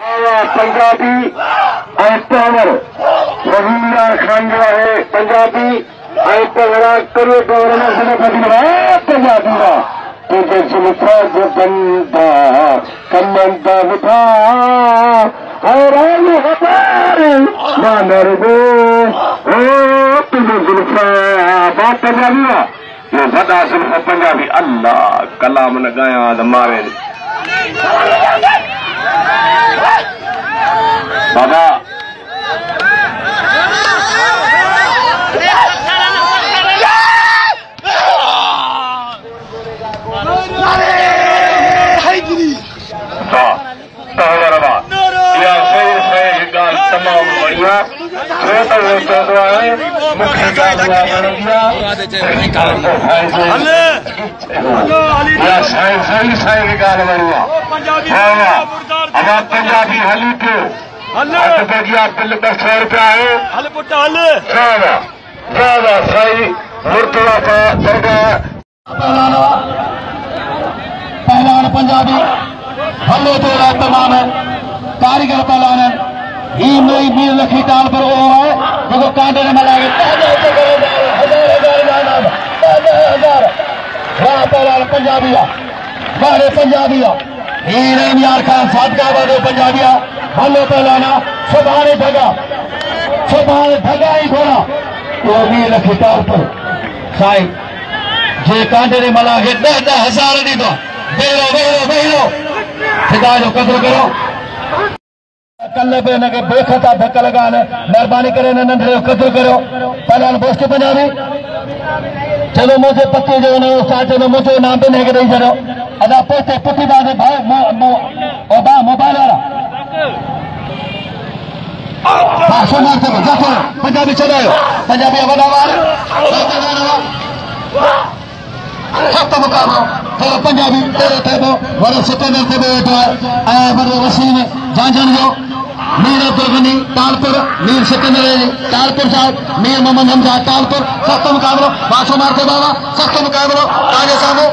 Punjabi power Wazira Khan जो है पंजाबी पंजाबी का तुझे जुल्फा जो बंदा कमंदा उठा हैरान मानर गो तुझे जुल्फा बात पंजाबी ये वॾा जुल्फ पंजाबी अल्लाह कलाम न गाया मारे बाबा तमाम बढ़िया पंजाबी हली पियो बिल 200 रुपया है साईं मुर्तवा पहलवान पंजाबी हलो तो तमाम कारीगर पहलवान ही नई मीर लखी ताल पर वो है जो कांटे में लागे पहलवान पंजाबिया बारे पंजाबिया हीरेन यार खान सादका बादो पंजाबिया हलो पहलवाना सुभाने भगा ही घोड़ा तो मीर लखी ताल पर साईं जे कांटे में लागे 10,000 दी दो बेलो खुदा जो कदर करो कल पे इनके बेखता धक्का लगाने मेहरबानी करे नंढे कदर करो पहलवान बोस्की पंजाबी चलो मुझे पत्ती जो साथ में मुझे नाम पे नहीं दई छो अदा पोते पुठी बात भाई ओबा मोबाइल वाला पंजाबी चलायो पंजाबी वॾा वार सत मुकाबलो थोरो पंजाबी तेरे थेबो वॾो सिकंदर थेबो वेठो आहे वॾो वसीम झांझण जो मीर दुर्गनी तालपुर मीर सिकंदर तालपुर साहब मीर मोहम्मद हमजा तालपुर सत मुकाबलो बासो मारते बाबा सत मुकाबलो आगे सामने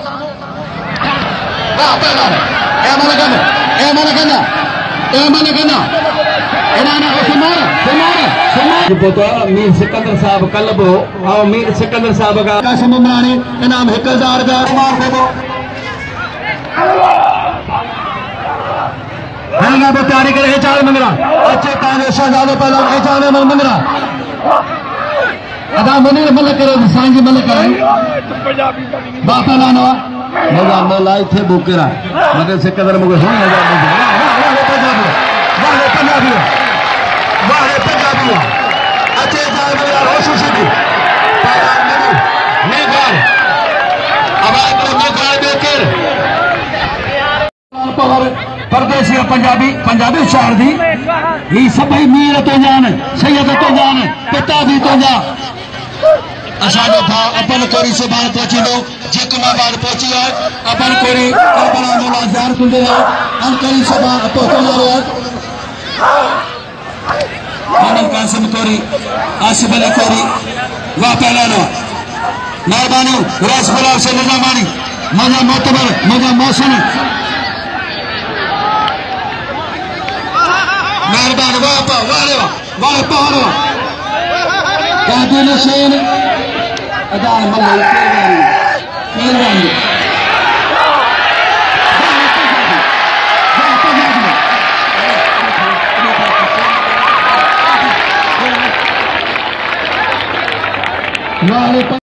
मीर सिकंदर साहब कलबो और मीर सिकंदर साहब का कासिम इमरानी इनाम 1000 रुपया हंगा पे तैयारी करे चाल मंगरा अच्छे ताने शहजादे पहलवान चाल में मंगरा अदा मुनीर मलक करे सांजी मलक करे बापा लानो मजा मोलाई थे बुकेरा मगर सिकंदर मुझे हो वाले पंजाबी अच्छे चाल में यार होश सीधी मेघाल अब आकर मेघाल बेकर परदेसी पंजाबी शायर दी ये सभई मीर तो जान सैयद तो जान पिता भी तो जा असाजो था अपन कोरी सुभान पहुंची दो जेकमाबाद पहुंची है अपन कोरी करबला मोला जार कुंडे है अन कोरी सुभान पहुंचो जा रहा है कासिम कोरी आसिफ अली कोरी वाह पहलानो मेहरबानी रास गुलाब से निजामानी मजा मोतबर मजा मौसमी मेहरबान वाले पहाड़ो कहते नशेन अदा मेहरबानी वाले